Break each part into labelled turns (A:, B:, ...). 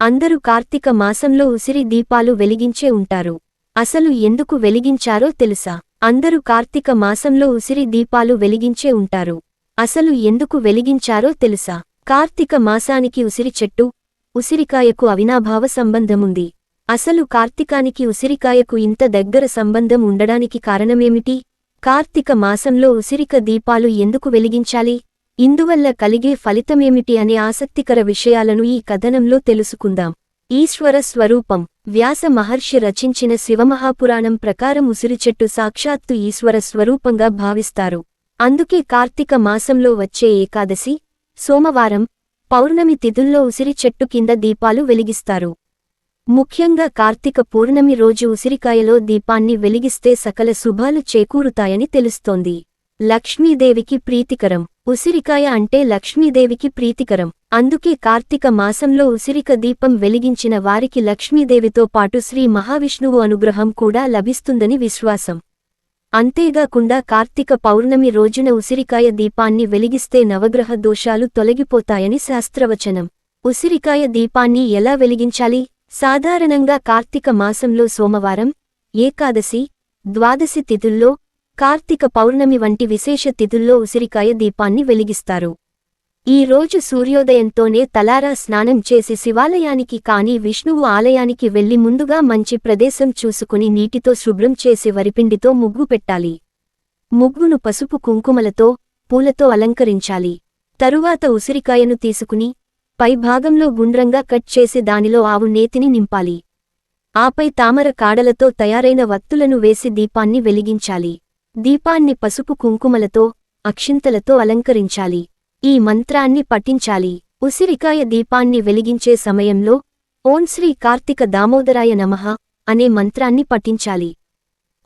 A: అందరూ కార్తీక మాసంలో ఉసిరి దీపాలు వెలిగించే ఉంటారు. అసలు ఎందుకు వెలిగించారో తెలుసా? అందరూ కార్తీక మాసంలో ఉసిరి దీపాలు వెలిగించే ఉంటారు. అసలు ఎందుకు వెలిగించారో తెలుసా? కార్తీక మాసానికి ఉసిరి చెట్టు, ఉసిరికాయకు అవినాభావ సంబంధముంది. అసలు కార్తీకానికి ఉసిరికాయకు ఇంత దగ్గర సంబంధం ఉండడానికి కారణమేమిటి? కార్తీక మాసంలో ఉసిరిక దీపాలు ఎందుకు వెలిగించాలి? ఇందువల్ల కలిగే ఫలితమేమిటి అనే ఆసక్తికర విషయాలను ఈ కథనంలో తెలుసుకుందాం. ఈశ్వర స్వరూపం. వ్యాస మహర్షి రచించిన శివమహాపురాణం ప్రకారం ఉసిరి చెట్టు సాక్షాత్తు ఈశ్వర స్వరూపంగా భావిస్తారు. అందుకే కార్తీక మాసంలో వచ్చే ఏకాదశి, సోమవారం, పౌర్ణమి తిథుల్లో ఉసిరి చెట్టు కింద దీపాలు వెలిగిస్తారు. ముఖ్యంగా కార్తీక పూర్ణమి రోజు ఉసిరికాయలో దీపాన్ని వెలిగిస్తే సకల శుభాలు చేకూరుతాయని తెలుస్తోంది. లక్ష్మీదేవికి ప్రీతికరం. ఉసిరికాయ అంటే లక్ష్మీదేవికి ప్రీతికరం. అందుకే కార్తీక మాసంలో ఉసిరిక దీపం వెలిగించిన వారికి లక్ష్మీదేవితో పాటు శ్రీ మహావిష్ణువు అనుగ్రహం కూడా లభిస్తుందని విశ్వాసం. అంతేగాకుండా కార్తీక పౌర్ణమి రోజున ఉసిరికాయ దీపాన్ని వెలిగిస్తే నవగ్రహ దోషాలు తొలగిపోతాయని శాస్త్రవచనం. ఉసిరికాయ దీపాన్ని ఎలా వెలిగించాలి? సాధారణంగా కార్తీక మాసంలో సోమవారం, ఏకాదశి, ద్వాదశి తిథుల్లో, కార్తీక పౌర్ణమి వంటి విశేష తిథుల్లో ఉసిరికాయ దీపాన్ని వెలిగిస్తారు. ఈ రోజు సూర్యోదయంతోనే తలారా స్నానం చేసి శివాలయానికి కానీ విష్ణువు ఆలయానికి వెళ్లి ముందుగా మంచి ప్రదేశం చూసుకుని నీటితో శుభ్రం చేసి వరిపిండితో ముగ్గు పెట్టాలి. ముగ్గును పసుపు కుంకుమలతో, పూలతో అలంకరించాలి. తరువాత ఉసిరికాయను తీసుకుని పై భాగంలో గుండ్రంగా కట్ చేసి దానిలో ఆవు నేతిని నింపాలి. ఆపై తామర కాడలతో తయారైన వత్తులను వేసి దీపాన్ని వెలిగించాలి. దీపాన్ని పసుపు కుంకుమలతో, అక్షింతలతో అలంకరించాలి. ఈ మంత్రాన్ని పఠించాలి. ఉసిరికాయ దీపాన్ని వెలిగించే సమయంలో ఓం శ్రీ కార్తీక దామోదరాయ నమః అనే మంత్రాన్ని పఠించాలి.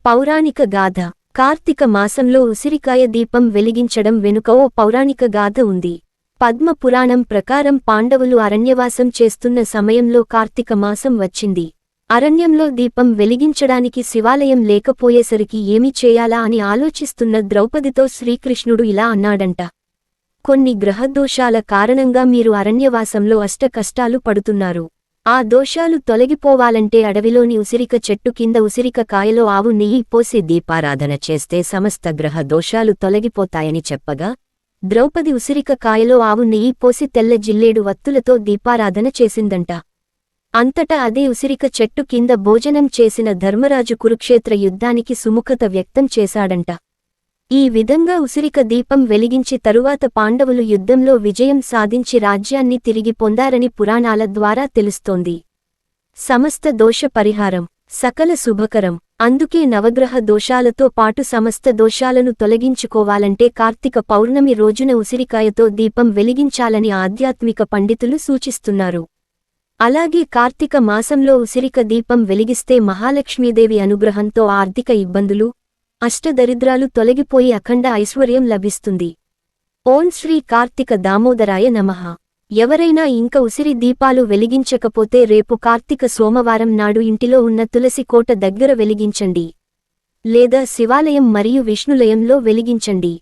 A: పౌరాణిక గాథ. కార్తీక మాసంలో ఉసిరికాయ దీపం వెలిగించడం వెనుక ఓ పౌరాణిక గాథ ఉంది. పద్మ పురాణం ప్రకారం పాండవులు అరణ్యవాసం చేస్తున్న సమయంలో కార్తీక మాసం వచ్చింది. అరణ్యంలో దీపం వెలిగించడానికి శివాలయం లేకపోయేసరికి ఏమి చేయాలా అని ఆలోచిస్తున్న ద్రౌపదితో శ్రీకృష్ణుడు ఇలా అన్నాడంట. కొన్ని గ్రహదోషాల కారణంగా మీరు అరణ్యవాసంలో అష్ట కష్టాలు పడుతున్నారు. ఆ దోషాలు తొలగిపోవాలంటే అడవిలోని ఉసిరిక చెట్టు కింద ఉసిరిక కాయలో ఆవు నెయ్యి పోసి దీపారాధన చేస్తే సమస్త గ్రహ దోషాలు తొలగిపోతాయని చెప్పగా, ద్రౌపది ఉసిరిక కాయలో ఆవు నెయ్యి పోసి తెల్ల జిల్లేడు వత్తులతో దీపారాధన చేసిందంట. అంతటా అదే ఉసిరిక చెట్టు కింద భోజనం చేసిన ధర్మరాజు కురుక్షేత్ర యుద్ధానికి సుముఖత వ్యక్తం చేశాడంట. ఈ విధంగా ఉసిరిక దీపం వెలిగించి తరువాత పాండవులు యుద్ధంలో విజయం సాధించి రాజ్యాన్ని తిరిగి పొందారని పురాణాల ద్వారా తెలుస్తోంది. సమస్త దోష పరిహారం, సకల శుభకరం. అందుకే నవగ్రహ దోషాలతో పాటు సమస్త దోషాలను తొలగించుకోవాలంటే కార్తీక పౌర్ణమి రోజున ఉసిరికాయతో దీపం వెలిగించాలని ఆధ్యాత్మిక పండితులు సూచిస్తున్నారు. అలాగే కార్తీక మాసంలో ఉసిరిక దీపం వెలిగిస్తే మహాలక్ష్మీదేవి అనుగ్రహంతో ఆర్థిక ఇబ్బందులు, అష్టదరిద్రాలు తొలగిపోయి అఖండ ఐశ్వర్యం లభిస్తుంది. ఓం శ్రీ కార్తీక దామోదరాయ నమః. ఎవరైనా ఇంక ఉసిరి దీపాలు వెలిగించకపోతే రేపు కార్తీక సోమవారం నాడు ఇంటిలో ఉన్న తులసి కోట దగ్గర వెలిగించండి. లేదా శివాలయం మరియు విష్ణులయంలో వెలిగించండి.